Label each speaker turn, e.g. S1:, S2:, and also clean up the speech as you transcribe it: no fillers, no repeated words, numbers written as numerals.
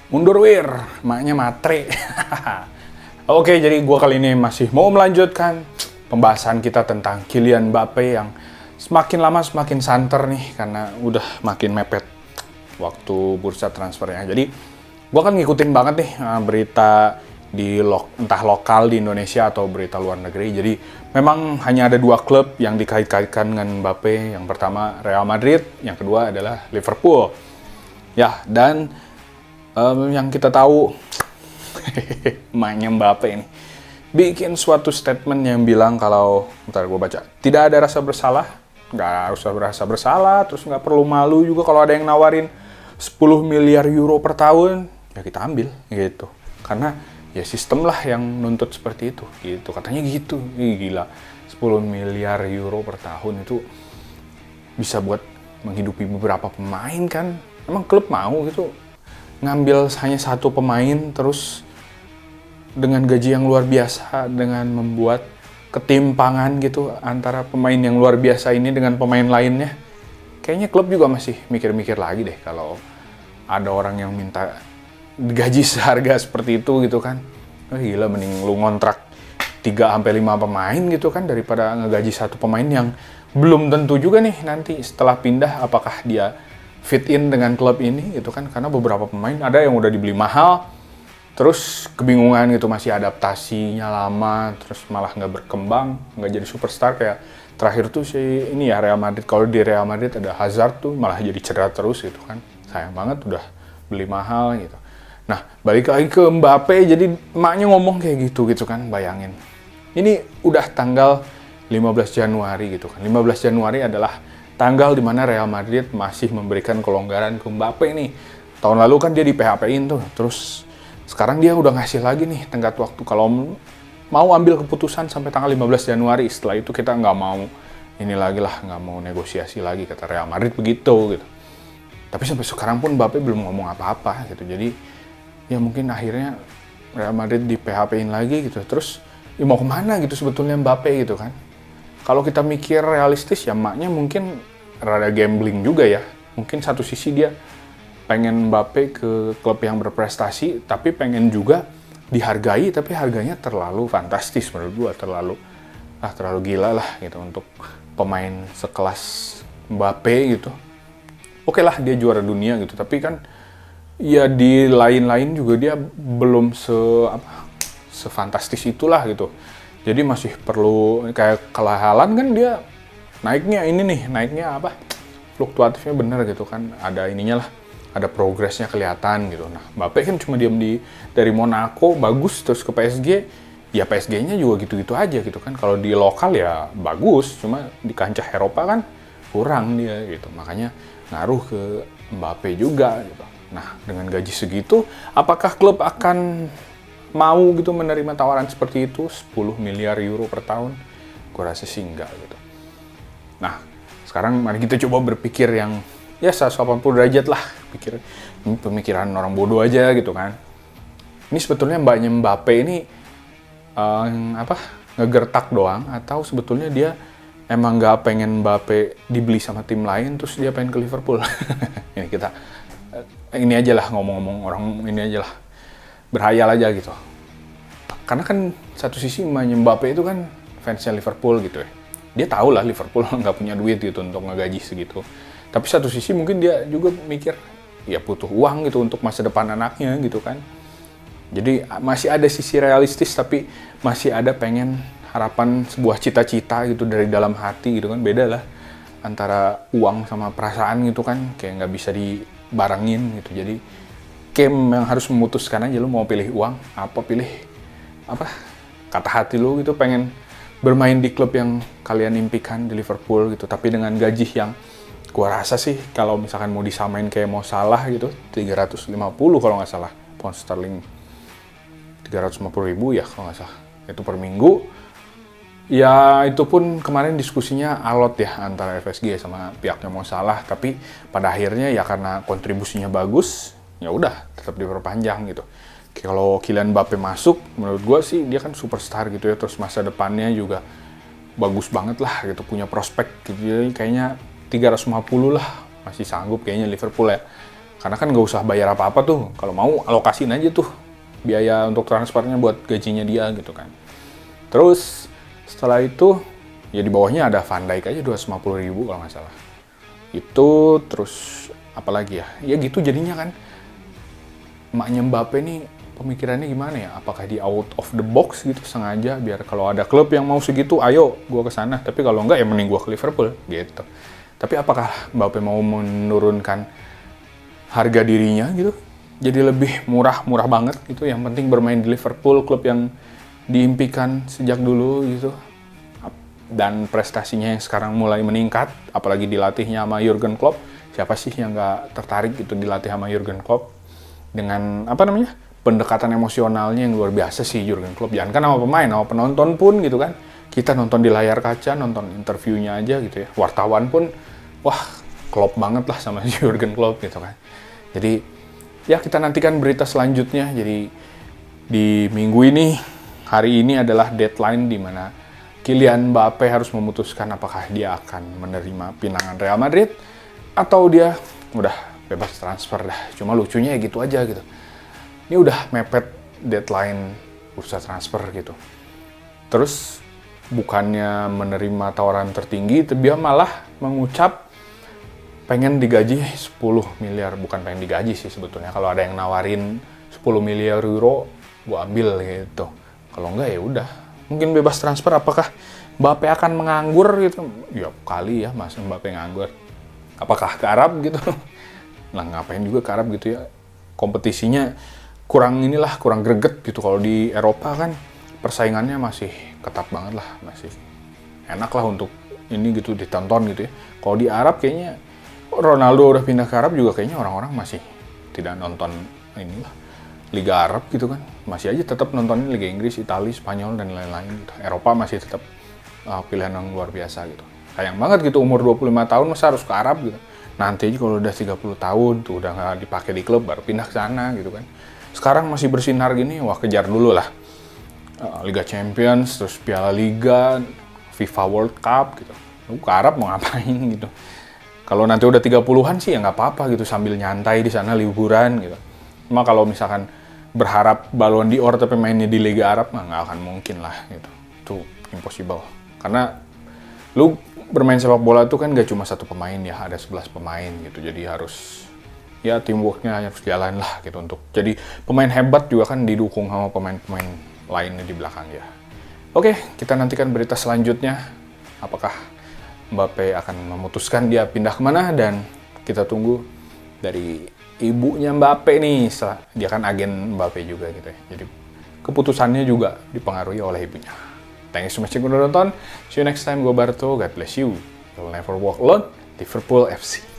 S1: Mundur wir, maknya matre. Oke, jadi gue kali ini masih mau melanjutkan pembahasan kita tentang Kylian Mbappe yang semakin lama semakin santer nih karena udah makin mepet waktu bursa transfernya. Jadi gue kan ngikutin banget nih berita di entah lokal di Indonesia atau berita luar negeri. Jadi memang hanya ada dua klub yang dikait-kaitkan dengan Mbappe. Yang pertama Real Madrid, yang kedua adalah Liverpool. Ya, dan yang kita tahu emaknya Mbappe ini bikin suatu statement yang bilang kalau, bentar gue baca, tidak ada rasa bersalah, nggak usah berasa bersalah, terus nggak perlu malu juga kalau ada yang nawarin 10 miliar euro per tahun, ya kita ambil gitu. Karena ya sistem lah yang nuntut seperti itu, gitu. Katanya gitu. Gila, 10 miliar euro per tahun itu bisa buat menghidupi beberapa pemain kan. Emang klub mau gitu ngambil hanya satu pemain terus dengan gaji yang luar biasa, dengan membuat ketimpangan gitu antara pemain yang luar biasa ini dengan pemain lainnya. Kayaknya klub juga masih mikir-mikir lagi deh kalau ada orang yang minta gaji seharga seperti itu gitu kan. Gila, mending lu ngontrak 3-5 pemain gitu kan daripada ngegaji satu pemain yang belum tentu juga nih nanti setelah pindah apakah dia fit in dengan klub ini gitu kan, karena beberapa pemain ada yang udah dibeli mahal terus kebingungan gitu, masih adaptasinya lama terus malah nggak berkembang, nggak jadi superstar. Kayak terakhir tuh si ini ya Real Madrid, kalau di Real Madrid ada Hazard tuh malah jadi cedera terus gitu kan, sayang banget udah beli mahal gitu. Nah, balik lagi ke Mbappe, jadi emaknya ngomong kayak gitu kan, bayangin ini udah tanggal 15 Januari gitu kan. 15 Januari adalah tanggal di mana Real Madrid masih memberikan kelonggaran ke Mbappe nih. Tahun lalu kan dia di PHP-in tuh. Terus sekarang dia udah ngasih lagi nih tenggat waktu kalau mau ambil keputusan sampai tanggal 15 Januari. Setelah itu kita nggak mau ini lagi lah, nggak mau negosiasi lagi, kata Real Madrid begitu gitu. Tapi sampai sekarang pun Mbappe belum ngomong apa-apa gitu. Jadi ya mungkin akhirnya Real Madrid di PHP-in lagi gitu. Terus ya mau kemana gitu sebetulnya Mbappe gitu kan. Kalau kita mikir realistis ya maknya mungkin rada gambling juga ya. Mungkin satu sisi dia pengen Mbappe ke klub yang berprestasi, tapi pengen juga dihargai, tapi harganya terlalu fantastis menurut gua, terlalu gila lah gitu untuk pemain sekelas Mbappe gitu. Oke lah dia juara dunia gitu, tapi kan ya di lain-lain juga dia belum sefantastis itulah gitu. Jadi masih perlu, kayak kalau Haaland kan dia naiknya fluktuatifnya bener gitu kan, ada ininya lah, ada progresnya kelihatan gitu. Nah, Mbappe kan cuma diam dari Monaco bagus terus ke PSG, ya PSG-nya juga gitu-gitu aja gitu kan. Kalau di lokal ya bagus, cuma di kancah Eropa kan kurang dia gitu. Makanya ngaruh ke Mbappe juga gitu. Nah, dengan gaji segitu, apakah klub akan mau gitu menerima tawaran seperti itu, 10 miliar euro per tahun? Gue rasa sih enggak gitu. Nah, sekarang mari kita coba berpikir yang ya 180 derajat lah. Ini pemikiran orang bodoh aja gitu kan. Ini sebetulnya mbaknya Mbappe ini ngegertak doang, atau sebetulnya dia emang nggak pengen Mbappe dibeli sama tim lain terus dia pengen ke Liverpool. Ini kita ini aja lah, ngomong-ngomong orang ini aja lah, berhayal aja gitu. Karena kan satu sisi Mbappe itu kan fansnya Liverpool gitu ya. Dia tahu lah Liverpool nggak punya duit gitu untuk ngegaji segitu. Tapi satu sisi mungkin dia juga mikir ya butuh uang gitu untuk masa depan anaknya gitu kan. Jadi masih ada sisi realistis, tapi masih ada pengen harapan sebuah cita-cita gitu dari dalam hati gitu kan. Beda lah antara uang sama perasaan gitu kan, kayak nggak bisa dibarengin gitu. Jadi yang harus memutuskan aja, lu mau pilih uang pilih kata hati lu gitu, pengen bermain di klub yang kalian impikan di Liverpool gitu, tapi dengan gaji yang gua rasa sih kalau misalkan mau disamain kayak Mo Salah gitu, 350 kalau nggak salah pound sterling, 350 ribu ya kalau nggak salah itu per minggu. Ya itu pun kemarin diskusinya alot ya antara FSG sama pihaknya Mo Salah, tapi pada akhirnya ya karena kontribusinya bagus, ya udah tetap diperpanjang gitu. Kalau Kylian Mbappe masuk, menurut gue sih dia kan superstar gitu ya, terus masa depannya juga bagus banget lah gitu, punya prospek gitu. Jadi kayaknya 350 lah masih sanggup kayaknya Liverpool ya. Karena kan nggak usah bayar apa-apa tuh. Kalau mau alokasin aja tuh biaya untuk transfernya buat gajinya dia gitu kan. Terus setelah itu ya di bawahnya ada Van Dijk aja 250.000 kalau nggak salah. Itu terus apalagi ya? Ya gitu jadinya kan. Emaknya Mbappe nih pemikirannya gimana ya? Apakah di out of the box gitu sengaja biar kalau ada klub yang mau segitu, ayo gua ke sana. Tapi kalau enggak ya mending gua ke Liverpool gitu. Tapi apakah Mbappe mau menurunkan harga dirinya gitu? Jadi lebih murah banget gitu. Yang penting bermain di Liverpool, klub yang diimpikan sejak dulu gitu. Dan prestasinya yang sekarang mulai meningkat, apalagi dilatihnya sama Jurgen Klopp. Siapa sih yang nggak tertarik gitu dilatih sama Jurgen Klopp? Dengan pendekatan emosionalnya yang luar biasa sih Jurgen Klopp. Jangan kan sama pemain, sama penonton pun gitu kan. Kita nonton di layar kaca, nonton interviewnya aja gitu ya. Wartawan pun, wah Klopp banget lah sama Jurgen Klopp gitu kan. Jadi ya kita nantikan berita selanjutnya. Jadi di minggu ini, hari ini adalah deadline di mana Kylian Mbappe harus memutuskan apakah dia akan menerima pinangan Real Madrid atau dia udah bebas transfer dah. Cuma lucunya ya gitu aja gitu. Ini udah mepet deadline bursa transfer gitu. Terus bukannya menerima tawaran tertinggi, dia malah mengucap pengen digaji 10 miliar. Bukan pengen digaji sih sebetulnya. Kalau ada yang nawarin 10 miliar euro, gua ambil gitu. Kalau enggak ya udah. Mungkin bebas transfer, apakah Mbappe akan menganggur gitu? Ya kali ya, Mas Mbappe nganggur. Apakah ke Arab gitu? Nah ngapain juga ke Arab gitu ya. Kompetisinya kurang greget gitu. Kalau di Eropa kan persaingannya masih ketat banget lah, masih enak lah untuk ini gitu ditonton gitu ya. Kalau di Arab kayaknya Ronaldo udah pindah ke Arab juga kayaknya orang-orang masih tidak nonton inilah Liga Arab gitu kan. Masih aja tetap nontonin Liga Inggris, Italia, Spanyol dan lain-lain gitu. Eropa masih tetap pilihan yang luar biasa gitu. Sayang banget gitu umur 25 tahun masa harus ke Arab gitu. Nanti aja kalau udah 30 tahun tuh udah nggak dipakai di klub baru pindah ke sana gitu kan. Sekarang masih bersinar gini, wah kejar dulu lah. Liga Champions, terus Piala Liga, FIFA World Cup gitu. Lu ke Arab mau ngapain gitu. Kalau nanti udah 30-an sih ya nggak apa-apa gitu sambil nyantai di sana liburan gitu. Cuma kalau misalkan berharap Ballon d'Or tapi mainnya di Liga Arab mah nggak akan mungkin lah gitu. Itu impossible. Karena lu bermain sepak bola itu kan gak cuma satu pemain ya, ada 11 pemain gitu. Jadi harus ya teamworknya harus jalan lah gitu untuk jadi pemain hebat juga kan didukung sama pemain-pemain lainnya di belakang ya. Oke, kita nantikan berita selanjutnya. Apakah Mbappe akan memutuskan dia pindah kemana, dan kita tunggu dari ibunya Mbappe nih. Dia kan agen Mbappe juga gitu ya. Jadi keputusannya juga dipengaruhi oleh ibunya. Thank you so much udah nonton. See you next time. Gue Barto. God bless you. You'll never walk alone. Liverpool FC.